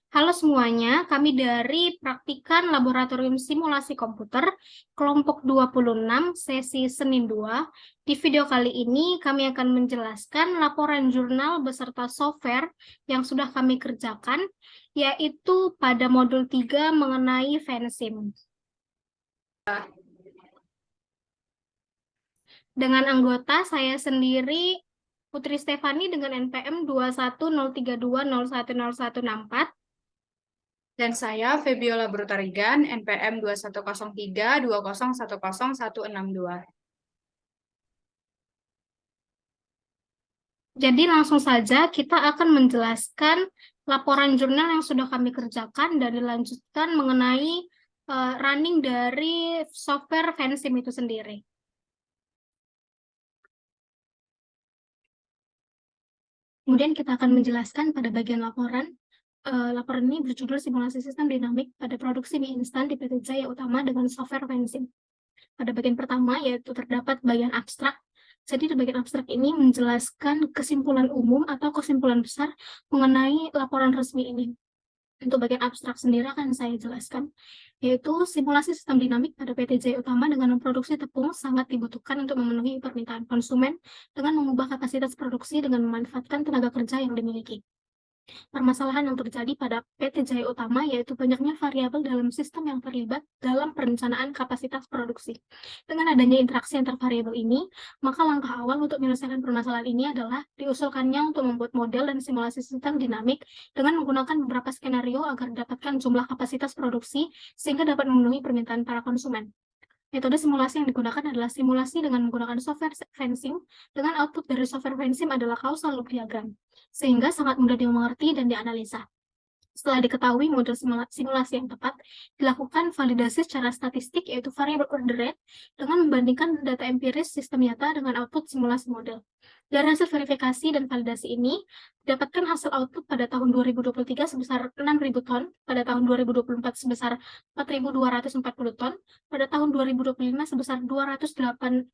Halo semuanya, kami dari Praktikan Laboratorium Simulasi Komputer, kelompok 26, sesi Senin 2. Di video kali ini, kami akan menjelaskan laporan jurnal beserta software yang sudah kami kerjakan, yaitu pada modul 3 mengenai Vensim. Dengan anggota saya sendiri, Putri Stefani dengan NPM 21032010164. Dan saya Febiola Brutarigan, NPM 210320101162. Jadi langsung saja kita akan menjelaskan laporan jurnal yang sudah kami kerjakan dan dilanjutkan mengenai running dari software Vensim itu sendiri. Kemudian kita akan menjelaskan pada bagian laporan. Laporan ini berjudul Simulasi Sistem Dinamik pada Produksi Mie Instan di PT Jaya Utama dengan software Vensim. Pada bagian pertama yaitu terdapat bagian abstrak. Jadi di bagian abstrak ini menjelaskan kesimpulan umum atau kesimpulan besar mengenai laporan resmi ini. Untuk bagian abstrak sendiri akan saya jelaskan, yaitu simulasi sistem dinamik pada PT Jaya Utama dengan memproduksi tepung sangat dibutuhkan untuk memenuhi permintaan konsumen dengan mengubah kapasitas produksi dengan memanfaatkan tenaga kerja yang dimiliki. Permasalahan yang terjadi pada PT Jaya Utama yaitu banyaknya variabel dalam sistem yang terlibat dalam perencanaan kapasitas produksi. Dengan adanya interaksi antar variabel ini, maka langkah awal untuk menyelesaikan permasalahan ini adalah diusulkannya untuk membuat model dan simulasi sistem dinamik dengan menggunakan beberapa skenario agar didapatkan jumlah kapasitas produksi sehingga dapat memenuhi permintaan para konsumen. Metode simulasi yang digunakan adalah simulasi dengan menggunakan software Vensim, dengan output dari software Vensim adalah causal loop diagram, sehingga sangat mudah dimengerti dan dianalisa. Setelah diketahui model simulasi yang tepat, dilakukan validasi secara statistik yaitu variable order rate dengan membandingkan data empiris sistem nyata dengan output simulasi model. Dari hasil verifikasi dan validasi ini, didapatkan hasil output pada tahun 2023 sebesar 6.000 ton, pada tahun 2024 sebesar 4.240 ton, pada tahun 2025 sebesar 2.880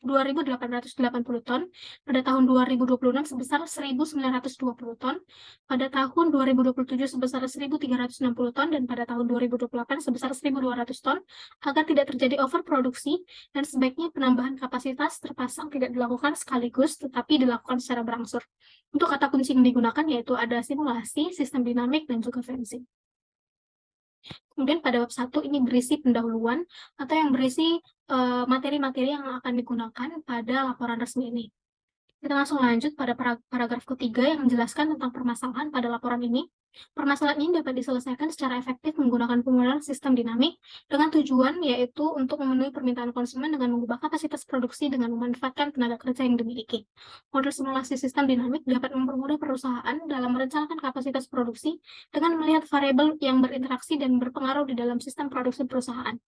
ton, pada tahun 2026 sebesar 1.920 ton, pada tahun 2027 sebesar 1.360 ton, dan pada tahun 2028 sebesar 1.200 ton, agar tidak terjadi overproduksi, dan sebaiknya penambahan kapasitas terpasang tidak dilakukan sekaligus, tetapi dilakukan secara berangsur. Untuk kata kunci yang digunakan yaitu ada simulasi, sistem dinamik, dan juga Vensim. Kemudian pada bab 1 ini berisi pendahuluan atau yang berisi materi-materi yang akan digunakan pada laporan resmi ini. Kita langsung lanjut pada paragraf ketiga yang menjelaskan tentang permasalahan pada laporan ini. Permasalahan ini dapat diselesaikan secara efektif menggunakan penggunaan sistem dinamik dengan tujuan yaitu untuk memenuhi permintaan konsumen dengan mengubah kapasitas produksi dengan memanfaatkan tenaga kerja yang dimiliki. Model simulasi sistem dinamik dapat mempermudah perusahaan dalam merencanakan kapasitas produksi dengan melihat variabel yang berinteraksi dan berpengaruh di dalam sistem produksi perusahaan,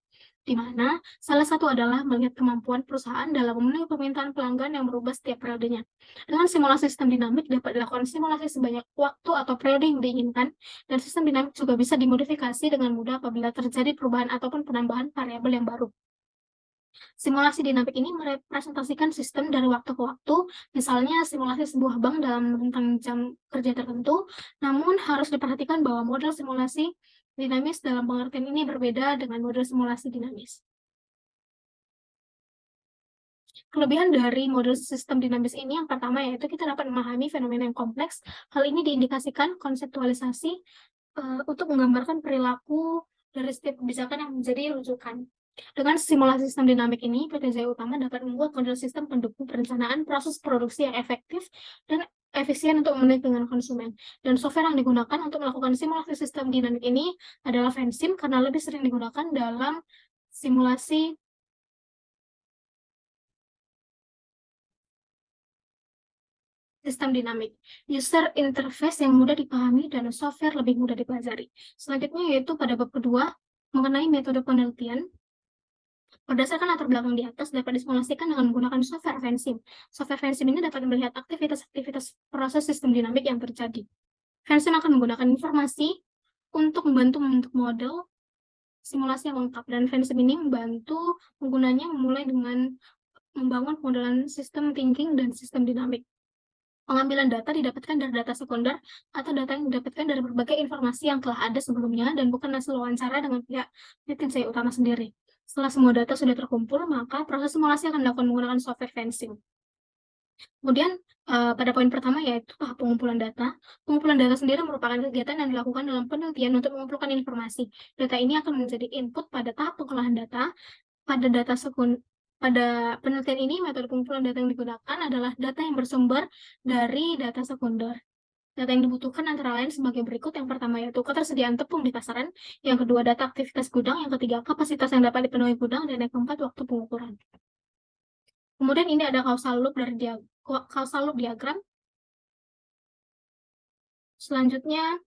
di mana salah satu adalah melihat kemampuan perusahaan dalam memenuhi permintaan pelanggan yang berubah setiap periodenya. Dengan simulasi sistem dinamik dapat dilakukan simulasi sebanyak waktu atau periode yang diinginkan, dan sistem dinamik juga bisa dimodifikasi dengan mudah apabila terjadi perubahan ataupun penambahan variabel yang baru. Simulasi dinamik ini merepresentasikan sistem dari waktu ke waktu, misalnya simulasi sebuah bank dalam rentang jam kerja tertentu, namun harus diperhatikan bahwa model simulasi dinamis dalam pengertian ini berbeda dengan model simulasi dinamis. Kelebihan dari model sistem dinamis ini yang pertama yaitu kita dapat memahami fenomena yang kompleks. Hal ini diindikasikan konseptualisasi untuk menggambarkan perilaku dari setiap kebijakan yang menjadi rujukan. Dengan simulasi sistem dinamik ini, PT Jaya Utama dapat membuat model sistem pendukung perencanaan proses produksi yang efektif dan efisien untuk memenuhi kebutuhan konsumen. Dan software yang digunakan untuk melakukan simulasi sistem dinamik ini adalah Vensim karena lebih sering digunakan dalam simulasi sistem dinamik, user interface yang mudah dipahami, dan software lebih mudah dipelajari. Selanjutnya yaitu pada bab kedua, mengenai metode penelitian. Berdasarkan latar belakang di atas, dapat disimulasikan dengan menggunakan software Vensim. Software Vensim ini dapat melihat aktivitas-aktivitas proses sistem dinamik yang terjadi. Vensim akan menggunakan informasi untuk membantu membentuk model simulasi yang lengkap, dan Vensim ini membantu penggunanya memulai dengan membangun modelan sistem thinking dan sistem dinamik. Pengambilan data didapatkan dari data sekunder atau data yang didapatkan dari berbagai informasi yang telah ada sebelumnya dan bukan hasil wawancara dengan pihak netizen utama sendiri. Setelah semua data sudah terkumpul, maka proses simulasi akan dilakukan menggunakan software fencing. Kemudian pada poin pertama yaitu tahap pengumpulan data. Pengumpulan data sendiri merupakan kegiatan yang dilakukan dalam penelitian untuk mengumpulkan informasi. Data ini akan menjadi input pada tahap pengolahan data. Pada penelitian ini, metode pengumpulan data yang digunakan adalah data yang bersumber dari data sekunder. Data yang dibutuhkan antara lain sebagai berikut. Yang pertama yaitu ketersediaan tepung di pasaran, yang kedua data aktivitas gudang, yang ketiga kapasitas yang dapat dipenuhi gudang, dan yang keempat waktu pengukuran. Kemudian ini ada causal loop diagram. Selanjutnya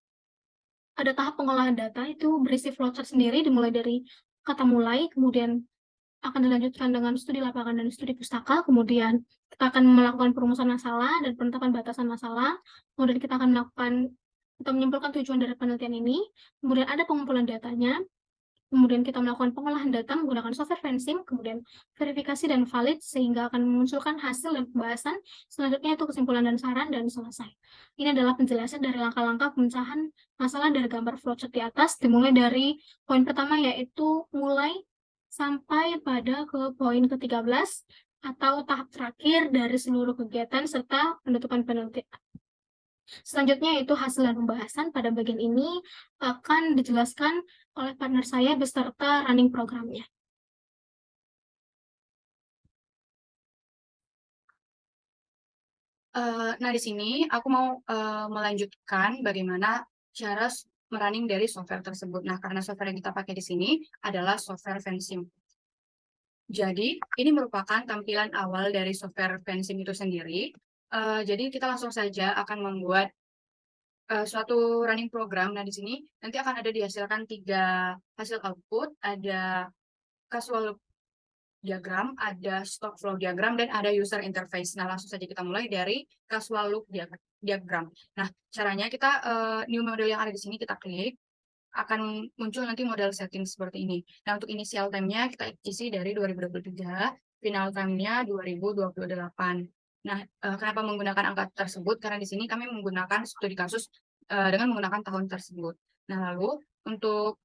ada tahap pengolahan data, itu berisi flowchart sendiri dimulai dari kata mulai, kemudian akan dilanjutkan dengan studi lapangan dan studi pustaka, kemudian kita akan melakukan perumusan masalah dan penetapan batasan masalah, kemudian kita akan menyimpulkan tujuan dari penelitian ini, kemudian ada pengumpulan datanya, kemudian kita melakukan pengolahan data menggunakan software fencing, kemudian verifikasi dan valid, sehingga akan memunculkan hasil dan pembahasan. Selanjutnya itu kesimpulan dan saran, dan selesai. Ini adalah penjelasan dari langkah-langkah pemecahan masalah dari gambar flowchart di atas, dimulai dari poin pertama yaitu mulai sampai pada ke poin ke-13 atau tahap terakhir dari seluruh kegiatan serta penutupan penelitian. Selanjutnya itu hasil dan pembahasan. Pada bagian ini akan dijelaskan oleh partner saya beserta running programnya. Nah, di sini aku mau melanjutkan bagaimana cara merunning dari software tersebut. Nah, karena software yang kita pakai di sini adalah software fencing. Jadi, ini merupakan tampilan awal dari software fencing itu sendiri. Jadi, kita langsung saja akan membuat suatu running program. Nah, di sini nanti akan ada dihasilkan 3 hasil output, ada casual diagram, ada stock flow diagram, dan ada user interface. Nah, langsung saja kita mulai dari casual loop diagram. Nah, caranya kita new model yang ada di sini kita klik, akan muncul nanti model setting seperti ini. Nah, untuk initial time-nya kita isi dari 2023, final time-nya 2028. Nah, kenapa menggunakan angka tersebut? Karena di sini kami menggunakan studi kasus dengan menggunakan tahun tersebut. Nah, lalu untuk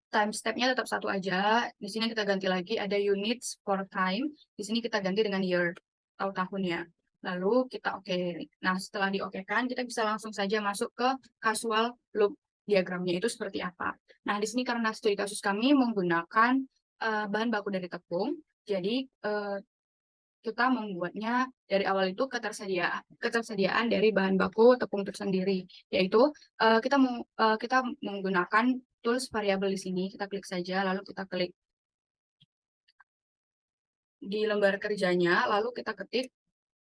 time step-nya tetap satu aja. Di sini kita ganti lagi ada units for time. Di sini kita ganti dengan year atau tahunnya. Lalu kita oke. Nah, setelah di-oke-kan, kita bisa langsung saja masuk ke casual loop diagramnya itu seperti apa. Nah, di sini karena studi kasus kami menggunakan bahan baku dari tepung, jadi kita membuatnya dari awal itu ketersediaan dari bahan baku tepung itu sendiri, yaitu kita menggunakan tools variabel di sini. Kita klik saja, lalu kita klik di lembar kerjanya, lalu kita ketik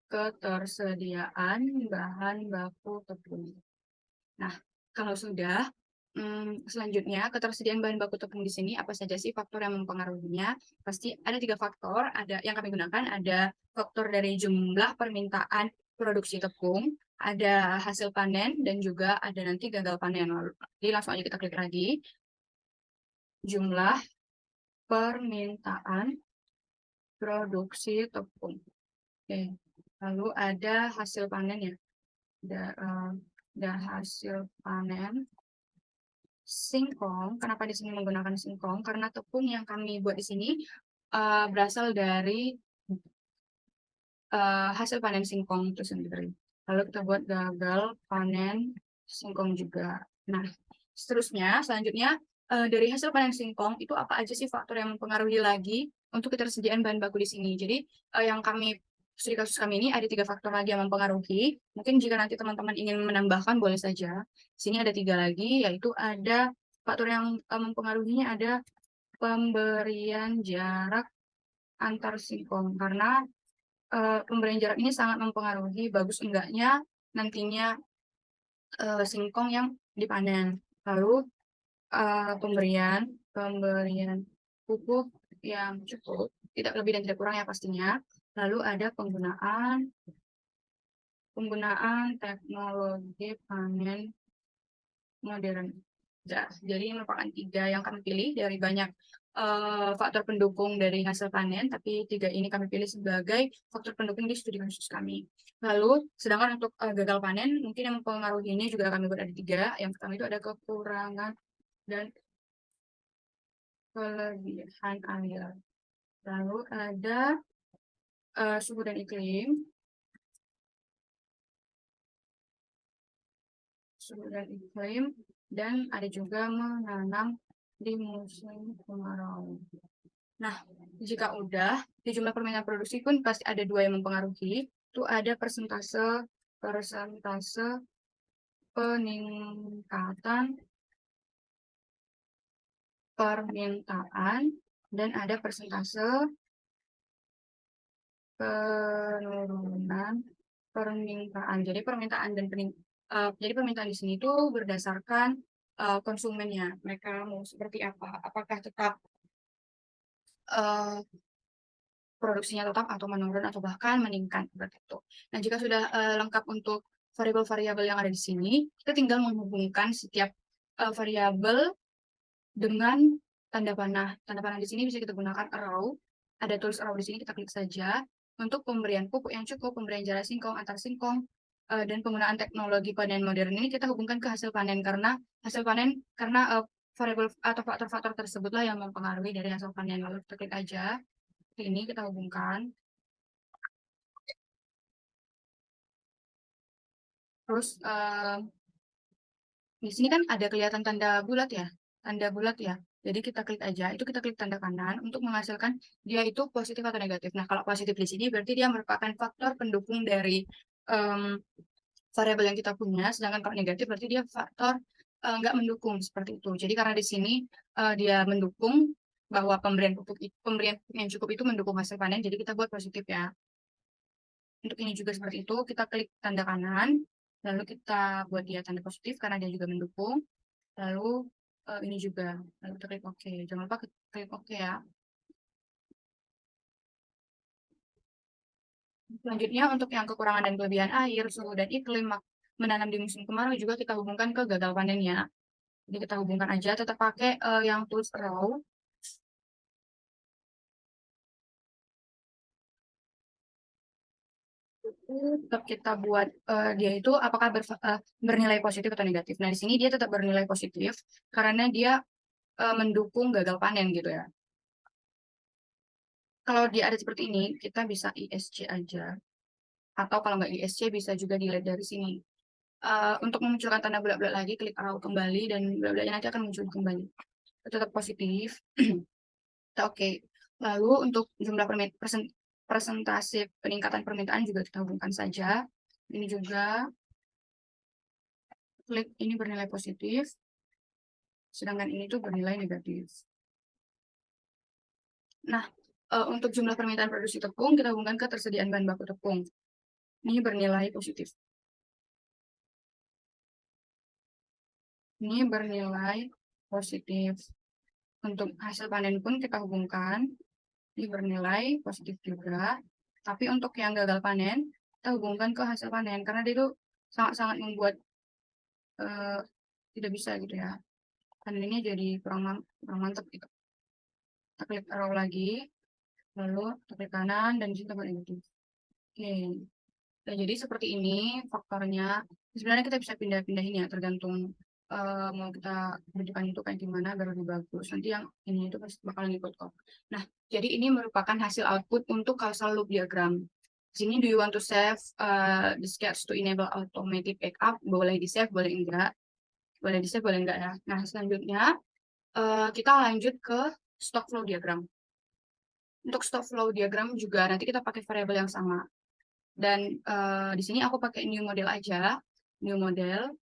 ketersediaan bahan baku tepung. Nah, kalau sudah, selanjutnya ketersediaan bahan baku tepung di sini apa saja sih faktor yang mempengaruhinya? Pasti ada 3 faktor, ada yang kami gunakan, ada faktor dari jumlah permintaan produksi tepung, ada hasil panen, dan juga ada nanti gagal panen. Jadi langsung aja kita klik lagi, jumlah permintaan produksi tepung. Oke, lalu ada hasil panen ya, ada hasil panen. Singkong, kenapa di sini menggunakan singkong? Karena tepung yang kami buat di sini berasal dari hasil panen singkong itu sendiri. Lalu kita buat gagal panen singkong juga. Nah, selanjutnya dari hasil panen singkong itu apa aja sih faktor yang mempengaruhi lagi untuk ketersediaan bahan baku di sini? Jadi yang studi kasus kami ini ada 3 faktor lagi yang mempengaruhi. Mungkin jika nanti teman-teman ingin menambahkan boleh saja. Di sini ada 3 lagi, yaitu ada faktor yang mempengaruhinya ada pemberian jarak antar singkong, karena pemberian jarak ini sangat mempengaruhi bagus enggaknya nantinya singkong yang dipanen. Lalu pemberian pupuk yang cukup, tidak lebih dan tidak kurang ya pastinya. Lalu ada penggunaan teknologi panen modern. Jadi merupakan 3 yang kami pilih dari banyak faktor pendukung dari hasil panen, tapi 3 ini kami pilih sebagai faktor pendukung di studi kasus kami. Lalu, sedangkan untuk gagal panen, mungkin yang mempengaruhi ini juga kami buat ada 3. Yang pertama itu ada kekurangan dan kelebihan air. Lalu ada suhu dan iklim. Suhu dan iklim. Dan ada juga menanam di musim kemarau. Nah, jika udah, di jumlah permintaan produksi pun pasti ada 2 yang mempengaruhi. Itu ada persentase peningkatan permintaan dan ada persentase penurunan permintaan. Jadi permintaan di sini itu berdasarkan konsumennya. Mereka mau seperti apa? Apakah tetap produksinya tetap atau menurun atau bahkan meningkat seperti itu. Nah, jika sudah lengkap untuk variabel-variabel yang ada di sini, kita tinggal menghubungkan setiap variabel dengan tanda panah. Tanda panah di sini bisa kita gunakan arrow. Ada tulis arrow di sini, kita klik saja. Untuk pemberian pupuk yang cukup, pemberian jarak singkong, antar singkong, dan penggunaan teknologi panen modern ini kita hubungkan ke hasil panen karena variabel atau faktor-faktor tersebutlah yang mempengaruhi dari hasil panen. Lalu kita klik aja. Ini kita hubungkan. Terus di sini kan ada kelihatan tanda bulat ya. Tanda bulat ya. Jadi kita klik aja, itu kita klik tanda kanan untuk menghasilkan dia itu positif atau negatif. Nah, kalau positif di sini berarti dia merupakan faktor pendukung dari variabel yang kita punya, sedangkan kalau negatif berarti dia faktor nggak mendukung seperti itu. Jadi karena di sini dia mendukung bahwa pemberian pupuk yang cukup itu mendukung hasil panen, jadi kita buat positif ya. Untuk ini juga seperti itu, kita klik tanda kanan, lalu kita buat dia tanda positif karena dia juga mendukung. Lalu ini juga, lalu kita klik OK. Jangan lupa klik OK ya. Selanjutnya untuk yang kekurangan dan kelebihan air, suhu dan iklim, menanam di musim kemarau juga kita hubungkan ke gagal panennya. Jadi kita hubungkan aja, tetap pakai yang tools row. Tetap kita buat dia itu apakah bernilai positif atau negatif. Nah, di sini dia tetap bernilai positif karena dia mendukung gagal panen gitu ya. Kalau dia ada seperti ini, kita bisa ISC aja. Atau kalau nggak ISC, bisa juga dilihat dari sini. Untuk memunculkan tanda bulat-bulat lagi, klik arrow kembali, dan bulat-bulatnya nanti akan muncul kembali. Tetap positif. Kita oke. Lalu untuk jumlah persentase peningkatan permintaan juga kita hubungkan saja. Ini juga klik ini bernilai positif, sedangkan ini tuh bernilai negatif. Nah, untuk jumlah permintaan produksi tepung, kita hubungkan ke tersediaan bahan baku tepung. Ini bernilai positif. Ini bernilai positif. Untuk hasil panen pun kita hubungkan. Ini bernilai positif juga. Tapi untuk yang gagal panen, kita hubungkan ke hasil panen. Karena dia itu sangat-sangat membuat tidak bisa gitu ya. Panennya jadi kurang mantap gitu. Kita klik arrow lagi. Lalu kita klik kanan dan kita buat negatif. Oke. Nah, jadi seperti ini faktornya. Sebenarnya kita bisa pindah-pindahin ya, tergantung mau kita rujukan itu kayak gimana biar lebih bagus. Nanti yang ini itu pasti bakalan ikut kok. Nah, jadi ini merupakan hasil output untuk causal loop diagram. Di sini do you want to save the sketch to enable automatic backup? Boleh di-save, boleh enggak. Boleh di-save, boleh enggak ya. Nah, selanjutnya kita lanjut ke stock flow diagram. Untuk stock flow diagram juga nanti kita pakai variabel yang sama. Dan di sini aku pakai new model aja. New model.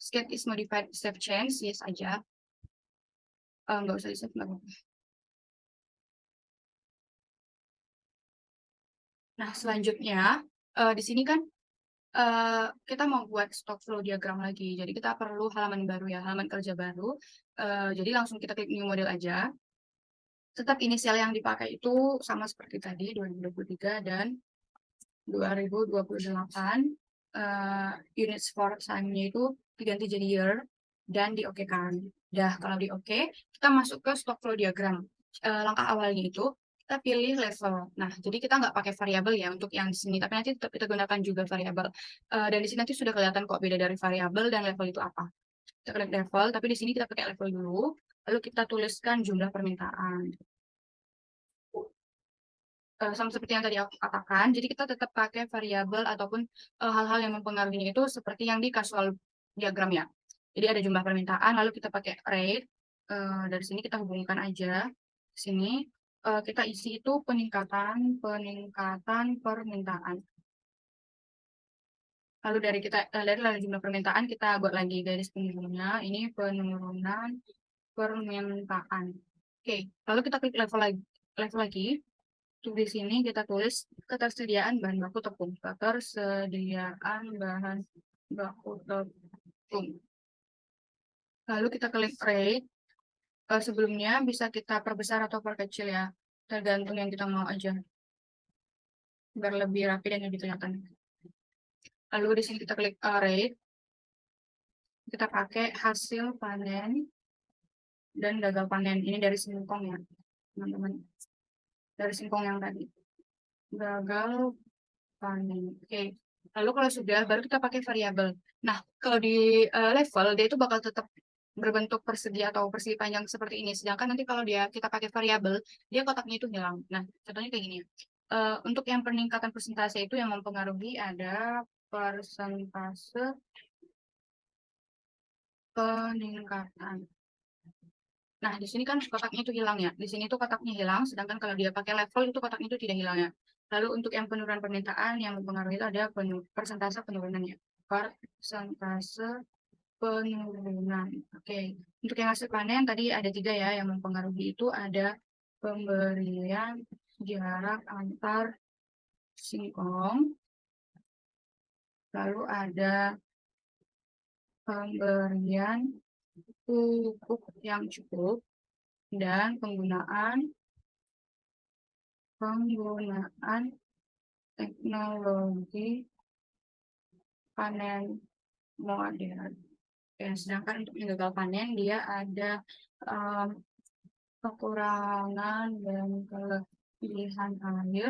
Sketch is modified save change. Yes aja. Nggak usah di-save, nggak apa-apa. Nah, selanjutnya, di sini kan kita mau buat stock flow diagram lagi. Jadi kita perlu halaman baru ya, halaman kerja baru. Jadi langsung kita klik new model aja. Tetap inisial yang dipakai itu sama seperti tadi, 2023 dan 2028. Units for time-nya itu diganti jadi year. dan di oke kan. Dah, kalau di oke, kita masuk ke stock flow diagram. Langkah awalnya itu kita pilih level. Nah, jadi kita nggak pakai variabel ya untuk yang di sini, tapi nanti tetap kita gunakan juga variabel. Dan di sini nanti sudah kelihatan kok beda dari variabel dan level itu apa. Kita klik level, tapi di sini kita pakai level dulu, lalu kita tuliskan jumlah permintaan. Sama seperti yang tadi aku katakan, jadi kita tetap pakai variabel ataupun hal-hal yang mempengaruhinya itu seperti yang di casual diagram ya. Jadi ada jumlah permintaan, lalu kita pakai rate. Dari sini kita hubungkan aja. Sini kita isi itu peningkatan permintaan. Lalu dari jumlah permintaan kita buat lagi garis penurunannya. Ini penurunan permintaan. Oke, lalu kita klik level lagi. Di sini kita tulis ketersediaan bahan baku tepung. Ketersediaan bahan baku tepung. Lalu kita klik rate. Sebelumnya bisa kita perbesar atau perkecil ya, tergantung yang kita mau aja, biar lebih rapi dan lebih kelihatan. Lalu di sini kita klik rate. Kita pakai hasil panen dan gagal panen. Ini dari singkong ya, teman-teman. Dari singkong yang tadi. Gagal panen. Oke. Lalu kalau sudah, baru kita pakai variabel. Nah, kalau di level, dia itu bakal tetap berbentuk persegi atau persegi panjang seperti ini. Sedangkan nanti kalau kita pakai variabel, dia kotaknya itu hilang. Nah, contohnya kayak gini. Untuk yang peningkatan persentase itu yang mempengaruhi ada persentase peningkatan. Nah, di sini kan kotaknya itu hilang ya. Di sini tuh kotaknya hilang, sedangkan kalau dia pakai level itu kotaknya itu tidak hilang ya. Lalu untuk yang penurunan permintaan yang mempengaruhi itu ada persentase penurunannya. Persentase penurunan. Oke. Untuk yang hasil panen tadi ada 3 ya yang mempengaruhi itu ada pemberian jarak antar singkong. Lalu ada pemberian pupuk yang cukup dan penggunaan teknologi panen modern. Sedangkan untuk yang gagal panen dia ada kekurangan dan kelebihan air.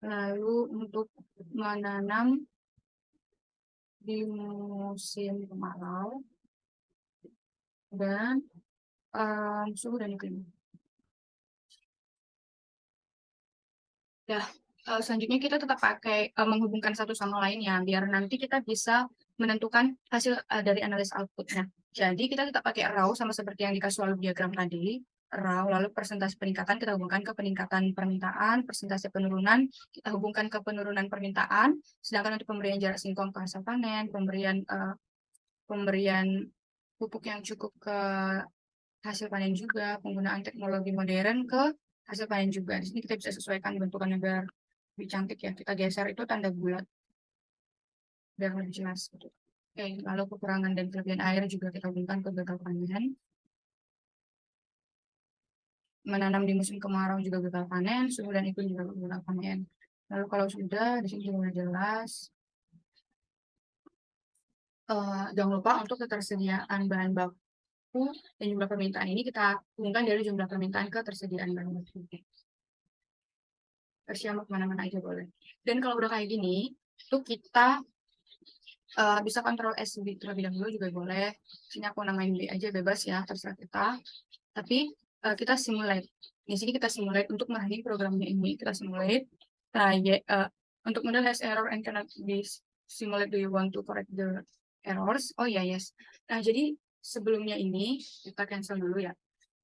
Lalu untuk menanam di musim kemarau dan suhu dan iklim. Ya, selanjutnya kita tetap pakai menghubungkan satu sama lainnya biar nanti kita bisa menentukan hasil dari analis outputnya. Jadi kita tetap pakai raw sama seperti yang di casual diagram tadi. Raw, lalu persentase peningkatan kita hubungkan ke peningkatan permintaan, persentase penurunan kita hubungkan ke penurunan permintaan, sedangkan untuk pemberian jarak singkong ke hasil panen, pemberian pupuk yang cukup ke hasil panen juga, penggunaan teknologi modern ke hasil panen juga. Di sini kita bisa sesuaikan bentukannya biar lebih cantik ya. Kita geser itu tanda bulat biar lebih jelas. Oke, lalu kekurangan dan kelebihan air juga kita hubungkan ke gagal panen. Menanam di musim kemarau juga gagal panen, suhu dan iklim juga gagal panen. Lalu kalau sudah, di sini juga jelas. Jangan lupa untuk ketersediaan bahan baku dan jumlah permintaan ini kita hubungkan dari jumlah permintaan ke ketersediaan bahan baku. Tersiam kemana-mana aja boleh. Dan kalau udah kayak gini, tuh kita bisa kontrol S terlebih dahulu juga boleh. Sini aku namain B aja bebas ya, terserah kita. Tapi kita simulate. Di sini kita simulate untuk menghadiri programnya ini. Kita simulate. Untuk model has error and cannot be simulate. Do you want to correct the errors? Oh ya, yes. Nah, jadi sebelumnya ini kita cancel dulu ya.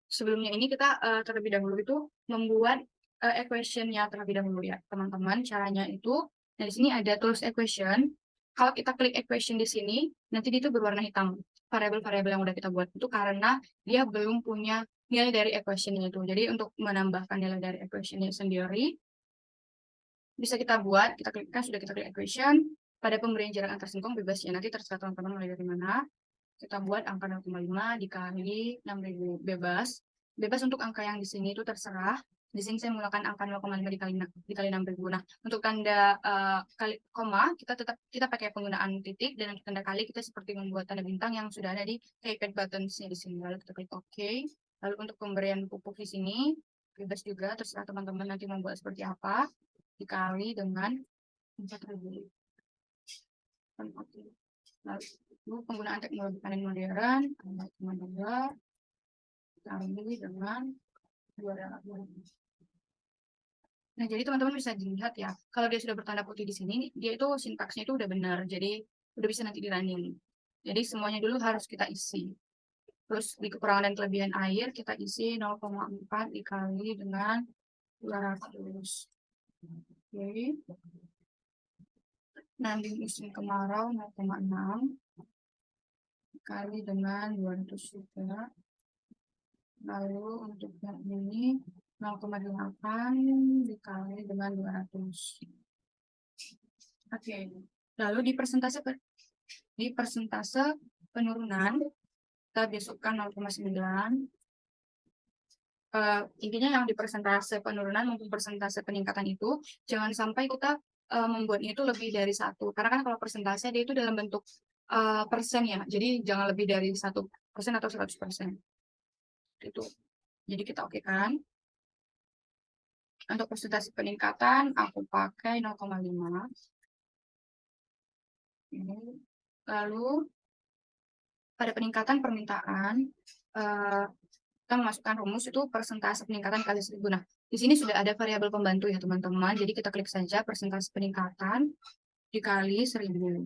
Sebelumnya ini kita terlebih dahulu itu membuat equation-nya terlebih dahulu ya, teman-teman. Caranya itu, nah di sini ada tools equation. Kalau kita klik equation di sini, nanti itu berwarna hitam. Variabel-variabel yang udah kita buat itu karena dia belum punya nilai dari equation-nya itu. Jadi untuk menambahkan nilai dari equation-nya sendiri, bisa kita buat, kita klikkan, sudah kita klik equation, pada pemberian jarak antar singkong bebas ya, nanti terserah teman-teman mulai dari mana. Kita buat angka 0,5 dikali 6.000 bebas. Bebas untuk angka yang di sini itu terserah. Di sini saya menggunakan angka 0,5 dikali 6.000. Nah, untuk tanda kali koma, kita pakai penggunaan titik, dan untuk tanda kali kita seperti membuat tanda bintang yang sudah ada di keypad buttons-nya di sini. Lalu kita klik OK. Lalu untuk pemberian pupuk di sini, bebas juga, terserah teman-teman nanti membuat seperti apa, dikali dengan 4.000. Oke. Lalu penggunaan teknologi panen modern, teman-teman dikali dengan 200. Nah, jadi teman-teman bisa dilihat ya, kalau dia sudah bertanda putih di sini, dia itu sintaksnya itu udah benar, jadi udah bisa nanti di-running. Jadi semuanya dulu harus kita isi. Terus di kekurangan dan kelebihan air, kita isi 0,4 dikali dengan 200. Oke. Nah, di musim kemarau 0,6 dikali dengan 200 juga. Lalu untuk yang ini 0,8 dikali dengan 200. Oke. Lalu di persentase penurunan kita masukkan 0,9. Intinya yang di persentase penurunan maupun persentase peningkatan itu jangan sampai kita membuatnya itu lebih dari 1, karena kan kalau persentase dia itu dalam bentuk persen ya, jadi jangan lebih dari 1% atau 100%. Itu. Jadi kita oke kan. Untuk persentase peningkatan aku pakai 0,5. Lalu pada peningkatan permintaan kita memasukkan rumus itu persentase peningkatan kali 1000. Nah, di sini sudah ada variabel pembantu ya teman-teman. Jadi kita klik saja persentase peningkatan dikali 1000.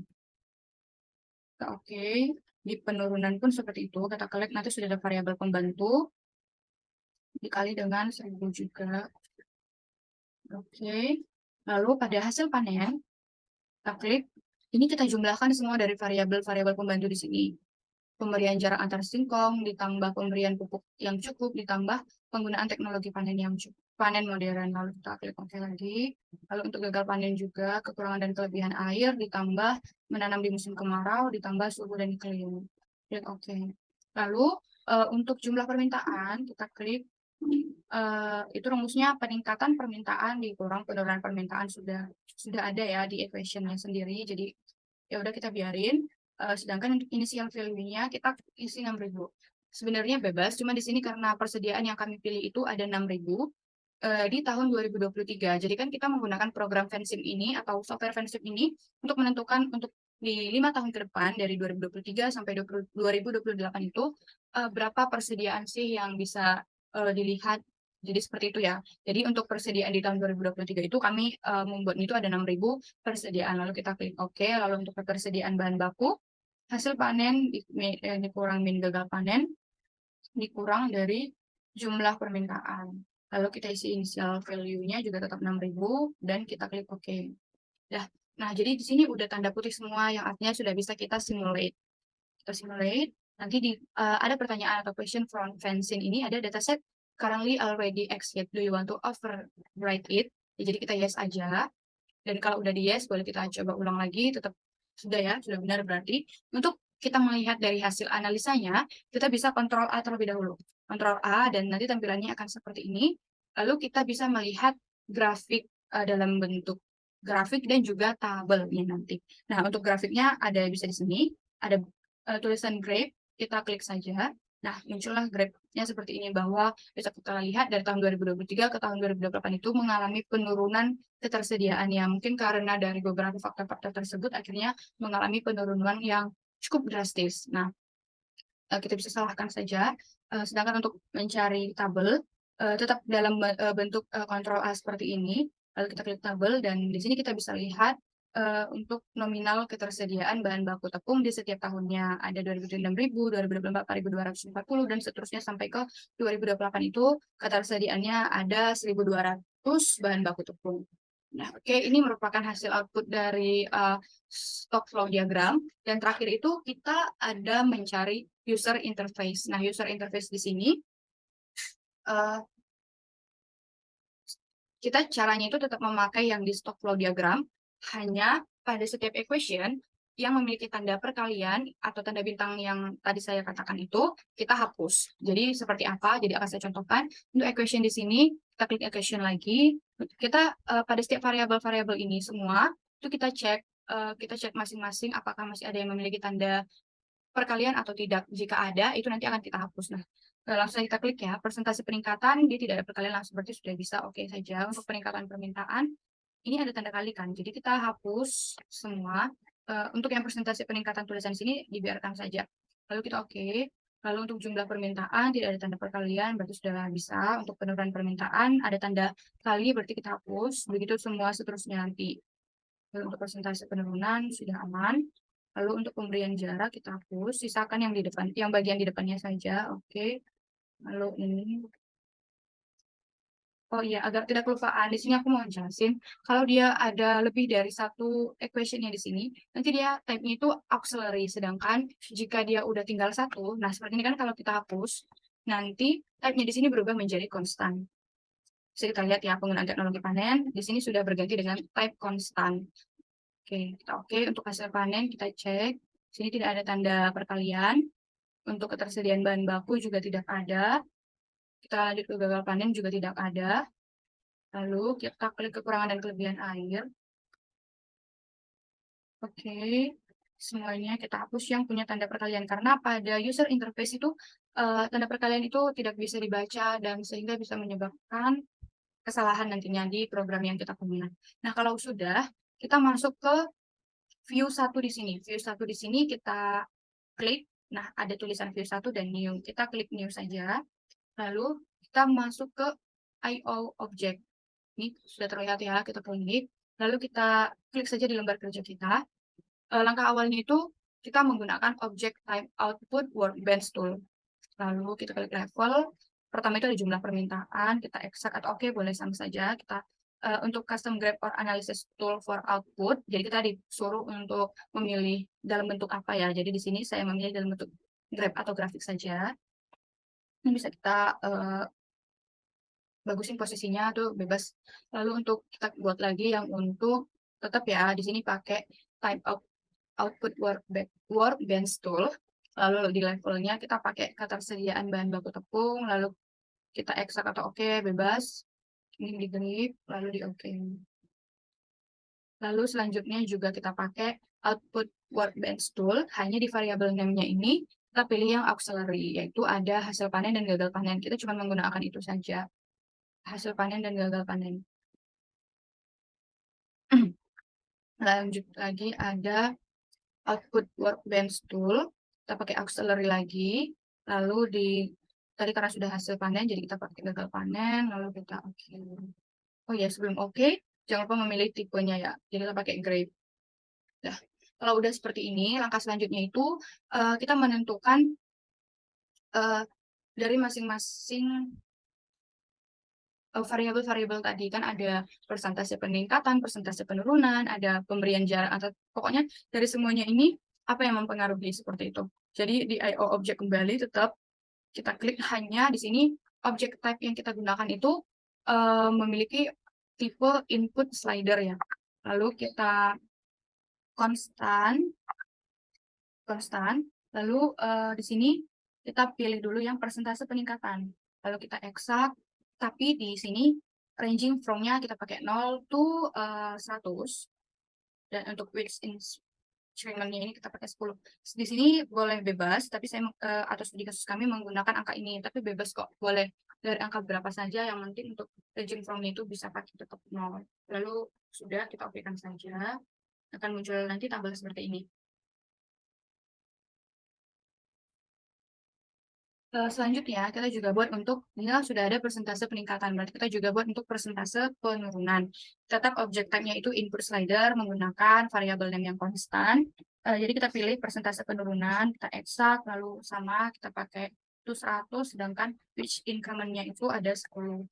Oke. Di penurunan pun seperti itu. Kita klik, nanti sudah ada variabel pembantu dikali dengan 1000 juga. Oke. Lalu pada hasil panen, kita klik. Ini kita jumlahkan semua dari variabel-variabel pembantu di sini. Pemberian jarak antar singkong, ditambah pemberian pupuk yang cukup, ditambah penggunaan teknologi panen yang cukup, panen modern. Lalu kita klik OK lagi. Lalu untuk gagal panen juga, kekurangan dan kelebihan air, ditambah menanam di musim kemarau, ditambah suhu dan iklim. Klik OK. Lalu untuk jumlah permintaan, kita klik. Itu rumusnya peningkatan permintaan dikurang penurunan permintaan sudah ada ya di equation-nya sendiri. Jadi ya udah kita biarin. Sedangkan untuk initial value-nya kita isi 6.000. Sebenarnya bebas, cuma di sini karena persediaan yang kami pilih itu ada 6.000 di tahun 2023. Jadi kan kita menggunakan program Fansim ini atau software Fansim ini untuk menentukan untuk di 5 tahun ke depan dari 2023 sampai 2028 itu berapa persediaan sih yang bisa dilihat. Jadi seperti itu ya. Jadi untuk persediaan di tahun 2023 itu kami membuat itu ada 6.000 persediaan. Lalu kita klik OK. Lalu untuk persediaan bahan baku, hasil panen dikurang min gagal panen, dikurang dari jumlah permintaan. Lalu kita isi initial value-nya juga tetap 6.000 dan kita klik OK. Nah, jadi di sini udah tanda putih semua yang artinya sudah bisa kita simulate. Kita simulate, nanti ada pertanyaan atau question from Fansin ini ada dataset currently already exist. Do you want to overwrite it? Ya, jadi kita yes aja. Dan kalau udah di yes, boleh kita coba ulang lagi. Tetap sudah ya, sudah benar berarti. Untuk kita melihat dari hasil analisanya, kita bisa kontrol A terlebih dahulu. Kontrol A dan nanti tampilannya akan seperti ini. Lalu kita bisa melihat grafik dalam bentuk grafik dan juga tabelnya nanti. Nah, untuk grafiknya ada bisa di sini, ada tulisan graph, kita klik saja. Nah, muncullah grafnya seperti ini bahwa bisa kita lihat dari tahun 2023 ke tahun 2028 itu mengalami penurunan ketersediaan yang mungkin karena dari beberapa faktor-faktor tersebut akhirnya mengalami penurunan yang cukup drastis. Nah, kita bisa salahkan saja. Sedangkan untuk mencari tabel, tetap dalam bentuk kontrol A seperti ini. Lalu kita klik tabel dan di sini kita bisa lihat untuk nominal ketersediaan bahan baku tepung di setiap tahunnya. Ada 2006.000, 2024, 4.240, dan seterusnya sampai ke 2028 itu ketersediaannya ada 1.200 bahan baku tepung. Nah, oke, ini merupakan hasil output dari stock flow diagram. Dan terakhir itu kita ada mencari user interface. Nah, user interface di sini kita caranya itu tetap memakai yang di stock flow diagram, hanya pada setiap equation yang memiliki tanda perkalian atau tanda bintang yang tadi saya katakan itu, kita hapus. Jadi seperti apa? Jadi akan saya contohkan. Untuk equation di sini, kita klik equation lagi. Kita pada setiap variabel-variabel ini semua, itu kita cek masing-masing apakah masih ada yang memiliki tanda perkalian atau tidak. Jika ada, itu nanti akan kita hapus. Nah, langsung kita klik ya, persentase peningkatan, dia tidak ada perkalian langsung, berarti sudah bisa oke saja. Untuk peningkatan permintaan, ini ada tanda kali kan, jadi kita hapus semua. Untuk yang persentase peningkatan tulisan sini dibiarkan saja. Lalu kita oke. Lalu untuk jumlah permintaan tidak ada tanda perkalian, berarti sudah bisa. Untuk penurunan permintaan ada tanda kali, berarti kita hapus. Begitu semua seterusnya nanti. Lalu untuk persentase penurunan sudah aman. Lalu untuk pemberian jarak kita hapus, sisakan yang di depan, yang bagian di depannya saja. Oke. Lalu ini. Oh iya, agar tidak kelupaan, di sini aku mau jelasin, kalau dia ada lebih dari satu equation-nya di sini, nanti dia type-nya itu auxiliary, sedangkan jika dia udah tinggal satu, nah seperti ini kan kalau kita hapus, nanti type-nya di sini berubah menjadi konstan. Bisa kita lihat ya, penggunaan teknologi panen, di sini sudah berganti dengan type konstan. Oke, kita oke, untuk hasil panen kita cek, sini tidak ada tanda perkalian, untuk ketersediaan bahan baku juga tidak ada, kita lanjut ke gagal panen juga tidak ada. Lalu kita klik kekurangan dan kelebihan air. Oke, semuanya kita hapus yang punya tanda perkalian. Karena pada user interface itu, tanda perkalian itu tidak bisa dibaca dan sehingga bisa menyebabkan kesalahan nantinya di program yang kita punya. Nah, kalau sudah, kita masuk ke view 1 di sini. View 1 di sini kita klik. Nah, ada tulisan view 1 dan new. Kita klik new saja. Lalu kita masuk ke I/O object. Ini sudah terlihat ya, kita klik. Lalu kita klik saja di lembar kerja kita. Langkah awalnya itu kita menggunakan object type output workbench tool. Lalu kita klik level. Pertama itu ada jumlah permintaan, kita exact atau oke, boleh sama saja. Kita untuk custom graph or analysis tool for output, jadi kita disuruh untuk memilih dalam bentuk apa ya. Jadi di sini saya memilih dalam bentuk graph atau grafik saja. Ini bisa kita bagusin posisinya tuh bebas. Lalu untuk kita buat lagi yang untuk tetap ya di sini pakai type output workbench tool. Lalu di levelnya kita pakai ketersediaan bahan baku tepung. Lalu kita exact atau oke bebas. Ini di grip lalu di oke. Lalu selanjutnya juga kita pakai output workbench tool. Hanya di variabel name-nya ini kita pilih yang auxiliary, yaitu ada hasil panen dan gagal panen. Kita cuma menggunakan itu saja. Hasil panen dan gagal panen. Lanjut lagi ada output workbench tool. Kita pakai auxiliary lagi. Lalu tadi karena sudah hasil panen, jadi kita pakai gagal panen. Lalu kita oke. Oh ya, sebelum oke, jangan lupa memilih tipenya ya. Jadi kita pakai grape. Nah, kalau udah seperti ini, langkah selanjutnya itu kita menentukan dari masing-masing variabel-variabel tadi kan ada persentase peningkatan, persentase penurunan, ada pemberian jarak atau pokoknya dari semuanya ini apa yang mempengaruhi seperti itu. Jadi di I/O object kembali tetap kita klik hanya di sini object type yang kita gunakan itu memiliki tipe input slider ya. Lalu kita konstan, lalu di sini kita pilih dulu yang persentase peningkatan. Lalu kita exact, tapi di sini ranging from-nya kita pakai 0 to 100. Dan untuk width increment-nya ini kita pakai 10. Di sini boleh bebas, tapi saya atau studi kasus kami menggunakan angka ini. Tapi bebas kok, boleh dari angka berapa saja, yang penting untuk ranging from-nya itu bisa pakai tetap 0. Lalu sudah, kita oke-kan saja. Akan muncul nanti tabel seperti ini. Selanjutnya, kita juga buat untuk, ini sudah ada persentase peningkatan, berarti kita juga buat untuk persentase penurunan. Tetap objek type-nya itu input slider menggunakan variabel name yang konstan. Jadi kita pilih persentase penurunan, kita exact, lalu sama, kita pakai itu 100, sedangkan pitch increment-nya itu ada 10.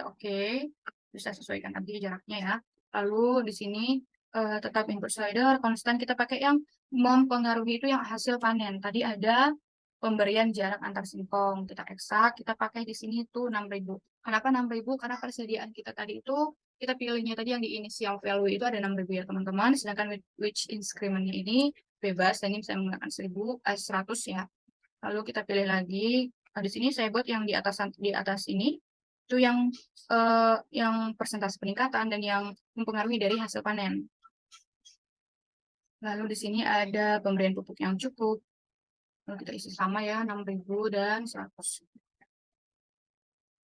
Oke, bisa sesuaikan lagi jaraknya ya. Lalu di sini tetap input slider, konstan kita pakai yang mempengaruhi itu yang hasil panen. Tadi ada pemberian jarak antar singkong, kita eksak, kita pakai di sini itu 6.000. Kenapa 6.000? Karena persediaan kita tadi itu kita pilihnya tadi yang di initial value itu ada 6.000 ya teman-teman, sedangkan which increment-nya ini bebas, dan ini saya menggunakan 100 ya. Lalu kita pilih lagi, di sini saya buat yang di atas ini, itu yang persentase peningkatan dan yang mempengaruhi dari hasil panen. Lalu di sini ada pemberian pupuk yang cukup. Lalu kita isi sama ya, 6.000 dan 100.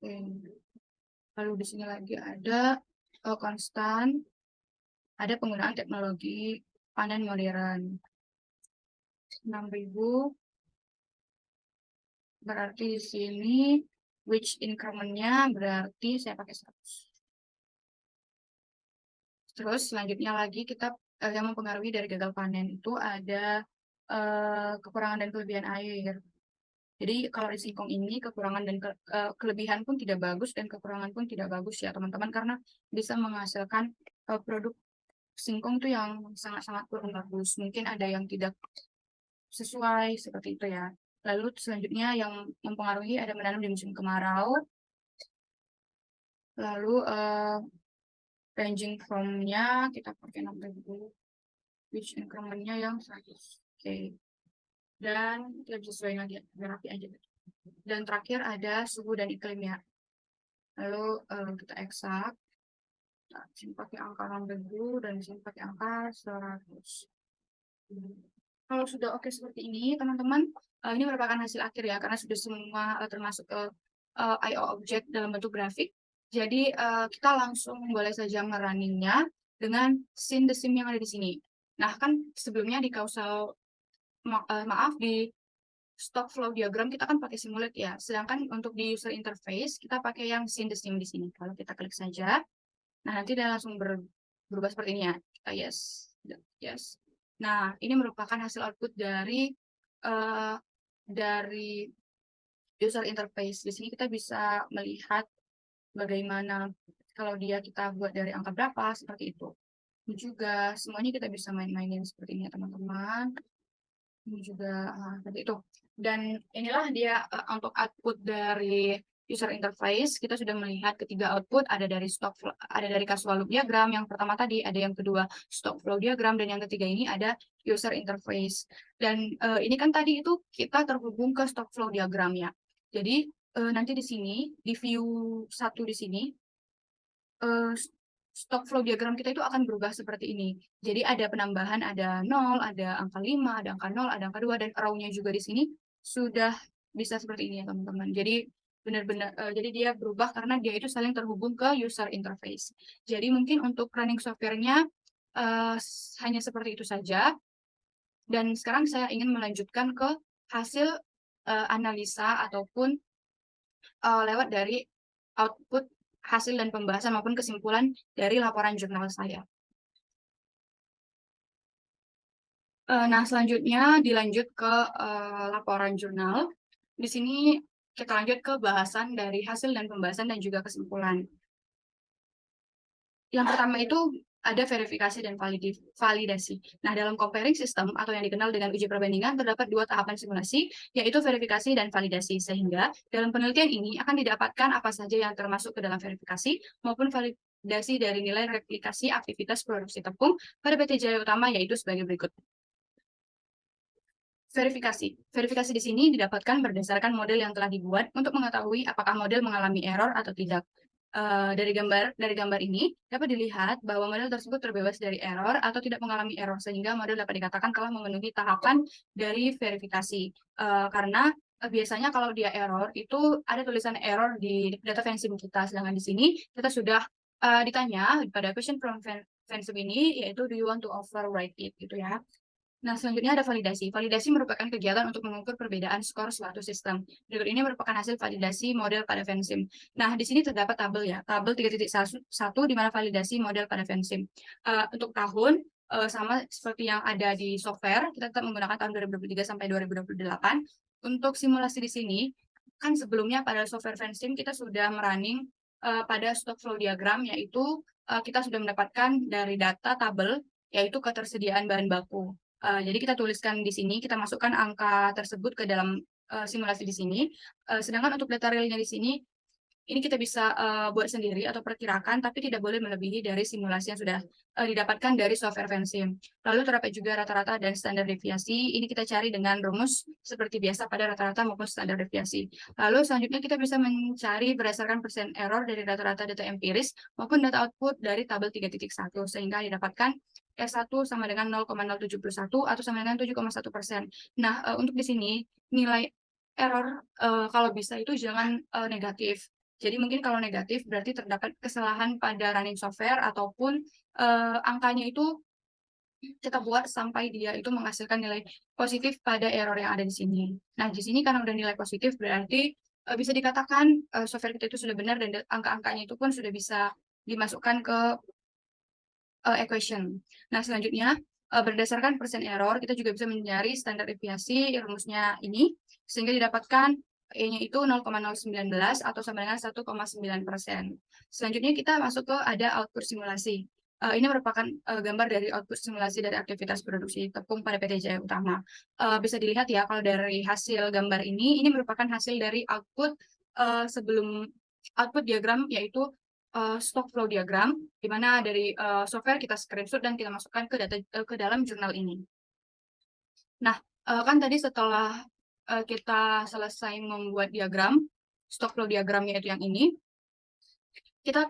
Oke. Lalu di sini lagi ada konstan, ada penggunaan teknologi panen modern. 6.000 berarti di sini which increment-nya berarti saya pakai 100. Terus selanjutnya lagi kita yang mempengaruhi dari gagal panen itu ada kekurangan dan kelebihan air. Jadi kalau di singkong ini kekurangan dan kelebihan pun tidak bagus dan kekurangan pun tidak bagus ya teman-teman, karena bisa menghasilkan produk singkong tuh yang sangat-sangat kurang bagus. Mungkin ada yang tidak sesuai seperti itu ya. Lalu selanjutnya yang mempengaruhi ada menanam di musim kemarau. Lalu ranging from-nya kita pakai 6.000, which increment-nya yang 100. Oke. Dan kita bisa sesuai lagi, biar rapi aja. Dan terakhir ada suhu dan iklim ya. Lalu kita eksak. Nah, di sini pakai angka 6.000 dan di sini pakai angka 100. Kalau sudah oke seperti ini, teman-teman, ini merupakan hasil akhir ya, karena sudah semua termasuk ke I/O object dalam bentuk grafik. Jadi kita langsung boleh saja merunningnya dengan scene the sim yang ada di sini. Nah, kan sebelumnya di causal, maaf, di stock flow diagram kita kan pakai simulate ya. Sedangkan untuk di user interface kita pakai yang scene the sim di sini. Kalau kita klik saja, nah nanti dia langsung berubah seperti ini ya. Kita yes. Nah, ini merupakan hasil output dari user interface. Di sini kita bisa melihat bagaimana kalau kita buat dari angka berapa, seperti itu. Ini juga semuanya kita bisa main-mainin seperti ini ya teman-teman. Ini juga seperti itu. Dan inilah dia untuk output dari user interface. Kita sudah melihat ketiga output, ada dari casual loop diagram. Yang pertama tadi, ada yang kedua stock flow diagram, dan yang ketiga ini ada user interface. Dan ini kan tadi itu kita terhubung ke stock flow diagram ya. Jadi nanti di sini, di view 1 di sini, stock flow diagram kita itu akan berubah seperti ini. Jadi ada penambahan, ada 0, ada angka 5, ada angka 0, ada angka 2, dan row-nya juga di sini sudah bisa seperti ini ya teman-teman. Jadi benar-benar jadi dia berubah karena dia itu saling terhubung ke user interface. Jadi mungkin untuk running software-nya hanya seperti itu saja. Dan sekarang saya ingin melanjutkan ke hasil analisa ataupun lewat dari output hasil dan pembahasan maupun kesimpulan dari laporan jurnal saya. Nah, selanjutnya dilanjut ke laporan jurnal. Di sini kita lanjut ke bahasan dari hasil dan pembahasan dan juga kesimpulan. Yang pertama itu ada verifikasi dan validasi. Nah, dalam comparing system atau yang dikenal dengan uji perbandingan terdapat 2 tahapan simulasi, yaitu verifikasi dan validasi. Sehingga dalam penelitian ini akan didapatkan apa saja yang termasuk ke dalam verifikasi maupun validasi dari nilai replikasi aktivitas produksi tepung pada PT Jaya Utama, yaitu sebagai berikut. Verifikasi. Verifikasi di sini didapatkan berdasarkan model yang telah dibuat untuk mengetahui apakah model mengalami error atau tidak. Dari gambar ini dapat dilihat bahwa model tersebut terbebas dari error atau tidak mengalami error, sehingga model dapat dikatakan telah memenuhi tahapan dari verifikasi. Karena biasanya kalau dia error itu ada tulisan error di data Vensim kita, sedangkan di sini kita sudah ditanya pada question from Vensim ini, yaitu do you want to overwrite it gitu ya. Nah, selanjutnya ada validasi. Validasi merupakan kegiatan untuk mengukur perbedaan skor suatu sistem. Berikut ini merupakan hasil validasi model pada Vensim. Nah, di sini terdapat tabel ya, tabel 3.1 di mana validasi model pada Vensim. Untuk tahun, sama seperti yang ada di software, kita tetap menggunakan tahun 2023 sampai 2028. Untuk simulasi di sini, kan sebelumnya pada software Vensim kita sudah merunning pada stock flow diagram, yaitu kita sudah mendapatkan dari data tabel, yaitu ketersediaan bahan baku. Jadi kita tuliskan di sini, kita masukkan angka tersebut ke dalam simulasi di sini. Sedangkan untuk data realnya di sini, ini kita bisa buat sendiri atau perkirakan, tapi tidak boleh melebihi dari simulasi yang sudah didapatkan dari software Vensim. Lalu terdapat juga rata-rata dan standar deviasi. Ini kita cari dengan rumus seperti biasa pada rata-rata maupun standar deviasi. Lalu selanjutnya kita bisa mencari berdasarkan persen error dari rata-rata data empiris maupun data output dari tabel 3.1 sehingga didapatkan S1 sama dengan 0,071 atau sama dengan 7,1%. Nah, untuk di sini nilai error kalau bisa itu jangan negatif. Jadi mungkin kalau negatif berarti terdapat kesalahan pada running software ataupun angkanya itu kita buat sampai dia itu menghasilkan nilai positif pada error yang ada di sini. Nah, di sini karena udah nilai positif berarti bisa dikatakan software kita itu sudah benar dan angka-angkanya itu pun sudah bisa dimasukkan ke equation. Nah, selanjutnya berdasarkan persen error kita juga bisa mencari standar deviasi rumusnya ini sehingga didapatkan E-nya itu 0,019 atau sama dengan 1,9%. Selanjutnya kita masuk ke ada output simulasi. Ini merupakan gambar dari output simulasi dari aktivitas produksi tepung pada PT Jaya Utama. Bisa dilihat ya kalau dari hasil gambar ini merupakan hasil dari output sebelum output diagram yaitu stock flow diagram, di mana dari software kita screenshot dan kita masukkan ke dalam jurnal ini. Nah, kan tadi setelah kita selesai membuat diagram, stock flow diagramnya itu yang ini, kita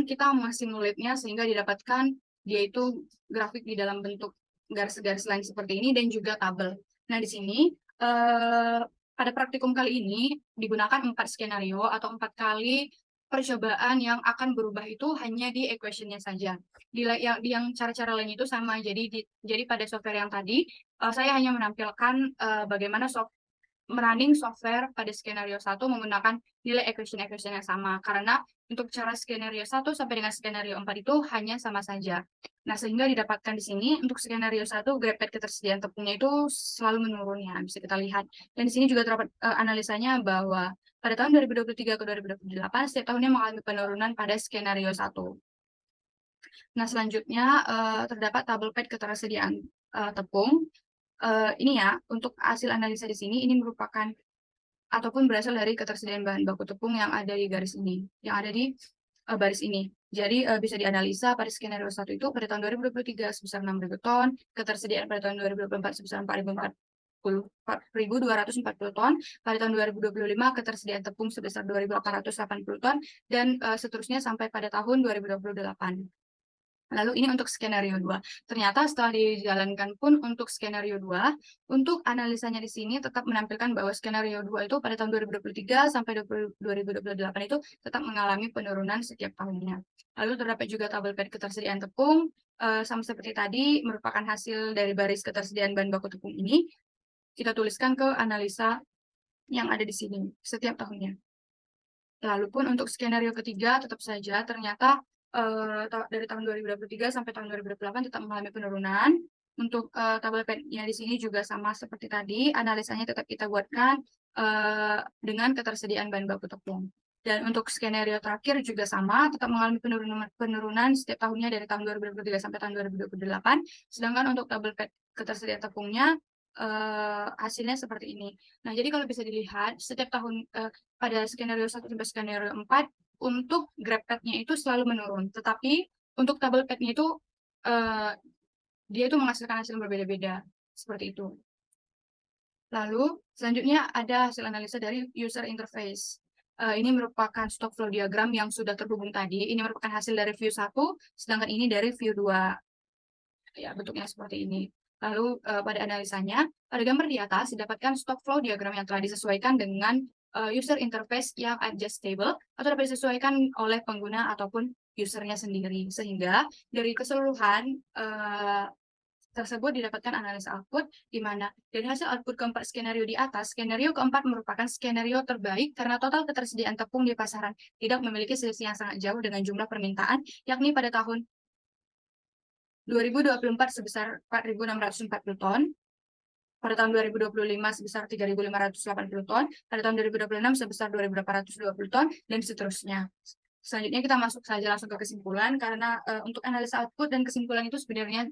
kita mensimulate-nya sehingga didapatkan dia itu grafik di dalam bentuk garis-garis lain seperti ini dan juga tabel. Nah, di sini pada praktikum kali ini digunakan 4 skenario atau 4 kali percobaan yang akan berubah itu hanya di equation-nya saja. Yang cara-cara lain itu sama. Jadi pada software yang tadi saya hanya menampilkan bagaimana running software pada skenario 1 menggunakan nilai equation yang sama. Karena untuk cara skenario 1 sampai dengan skenario 4 itu hanya sama saja. Nah, sehingga didapatkan di sini untuk skenario 1 grade pad ketersediaan tepungnya itu selalu menurun ya, bisa kita lihat. Dan di sini juga terdapat analisanya bahwa pada tahun 2023 ke 2028 setiap tahunnya mengalami penurunan pada skenario 1. Nah, selanjutnya terdapat tabel pad ketersediaan tepung. Ini ya, untuk hasil analisa di sini ini merupakan ataupun berasal dari ketersediaan bahan baku tepung yang ada di garis ini, yang ada di baris ini. Jadi bisa dianalisa pada skenario 1 itu pada tahun 2023 sebesar 6.000 ton, ketersediaan pada tahun 2024 sebesar 4.240 ton, pada tahun 2025 ketersediaan tepung sebesar 2.880 ton, dan seterusnya sampai pada tahun 2028. Lalu ini untuk skenario 2. Ternyata setelah dijalankan pun untuk skenario 2, untuk analisanya di sini tetap menampilkan bahwa skenario 2 itu pada tahun 2023 sampai 2028 itu tetap mengalami penurunan setiap tahunnya. Lalu terdapat juga tabel pad ketersediaan tepung, sama seperti tadi, merupakan hasil dari baris ketersediaan bahan baku tepung ini, kita tuliskan ke analisa yang ada di sini setiap tahunnya. Lalu pun untuk skenario ketiga tetap saja ternyata dari tahun 2023 sampai tahun 2028 tetap mengalami penurunan. Untuk tabel pad-nya di sini juga sama seperti tadi, analisanya tetap kita buatkan dengan ketersediaan bahan baku tepung. Dan untuk skenario terakhir juga sama, tetap mengalami penurunan setiap tahunnya dari tahun 2023 sampai tahun 2028. Sedangkan untuk tabel pad ketersediaan tepungnya hasilnya seperti ini. Nah, jadi kalau bisa dilihat setiap tahun pada skenario 1 sampai skenario 4 untuk grab pad-nya itu selalu menurun, tetapi untuk tabel pad-nya itu dia itu menghasilkan hasil yang berbeda-beda seperti itu. Lalu selanjutnya ada hasil analisa dari user interface. Ini merupakan stock flow diagram yang sudah terhubung tadi. Ini merupakan hasil dari view 1, sedangkan ini dari view 2. Ya, bentuknya seperti ini. Lalu pada analisanya, pada gambar di atas didapatkan stock flow diagram yang telah disesuaikan dengan user interface yang adjustable atau dapat disesuaikan oleh pengguna ataupun usernya sendiri. Sehingga dari keseluruhan tersebut didapatkan analisa output, di mana dari hasil output keempat skenario di atas, skenario keempat merupakan skenario terbaik karena total ketersediaan tepung di pasaran tidak memiliki selisih yang sangat jauh dengan jumlah permintaan, yakni pada tahun 2024 sebesar 4.640 ton, pada tahun 2025 sebesar 3.580 ton, pada tahun 2026 sebesar 2.820 ton, dan seterusnya. Selanjutnya kita masuk saja langsung ke kesimpulan, karena untuk analisa output dan kesimpulan itu sebenarnya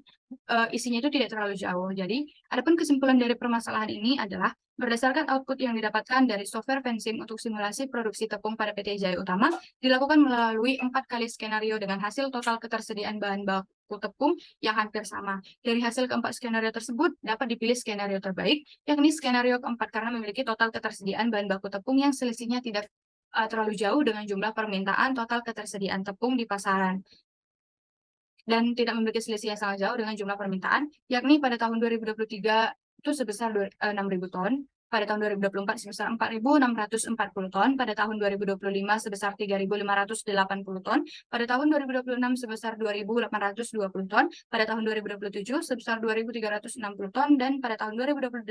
isinya itu tidak terlalu jauh. Jadi, adapun kesimpulan dari permasalahan ini adalah berdasarkan output yang didapatkan dari software Vensim untuk simulasi produksi tepung pada PT Jaya Utama, dilakukan melalui 4 kali skenario dengan hasil total ketersediaan bahan baku tepung yang hampir sama. Dari hasil keempat skenario tersebut, dapat dipilih skenario terbaik, yakni skenario keempat karena memiliki total ketersediaan bahan baku tepung yang selisihnya tidak terlalu jauh dengan jumlah permintaan total ketersediaan tepung di pasaran dan tidak memiliki selisih yang sangat jauh dengan jumlah permintaan, yakni pada tahun 2023 itu sebesar 6.000 ton, pada tahun 2024 sebesar 4.640 ton, pada tahun 2025 sebesar 3.580 ton, pada tahun 2026 sebesar 2.820 ton, pada tahun 2027 sebesar 2.360 ton, dan pada tahun 2028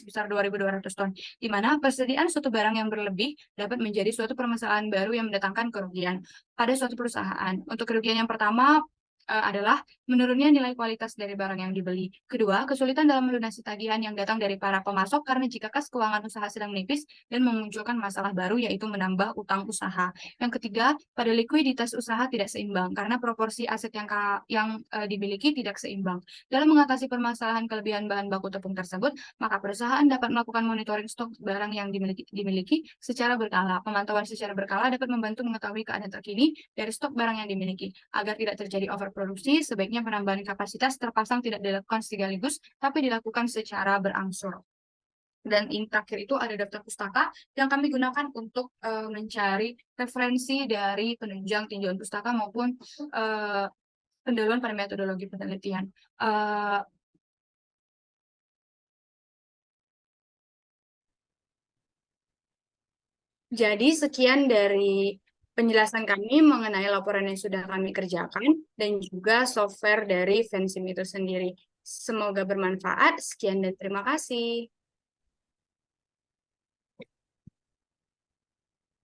sebesar 2.200 ton, di mana persediaan suatu barang yang berlebih dapat menjadi suatu permasalahan baru yang mendatangkan kerugian pada suatu perusahaan. Untuk kerugian yang pertama, adalah menurunnya nilai kualitas dari barang yang dibeli. Kedua, kesulitan dalam melunasi tagihan yang datang dari para pemasok karena jika kas keuangan usaha sedang menipis dan memunculkan masalah baru yaitu menambah utang usaha. Yang ketiga, pada likuiditas usaha tidak seimbang karena proporsi aset yang dimiliki tidak seimbang. Dalam mengatasi permasalahan kelebihan bahan baku tepung tersebut, maka perusahaan dapat melakukan monitoring stok barang yang dimiliki secara berkala. Pemantauan secara berkala dapat membantu mengetahui keadaan terkini dari stok barang yang dimiliki. Agar tidak terjadi overproduksi, sebaiknya penambahan kapasitas terpasang tidak dilakukan sekaligus, tapi dilakukan secara berangsur. Dan yang terakhir itu ada daftar pustaka yang kami gunakan untuk mencari referensi dari penunjang tinjauan pustaka maupun pendahuluan pada metodologi penelitian. Jadi sekian dari penjelasan kami mengenai laporan yang sudah kami kerjakan dan juga software dari Vensim itu sendiri. Semoga bermanfaat. Sekian dan terima kasih.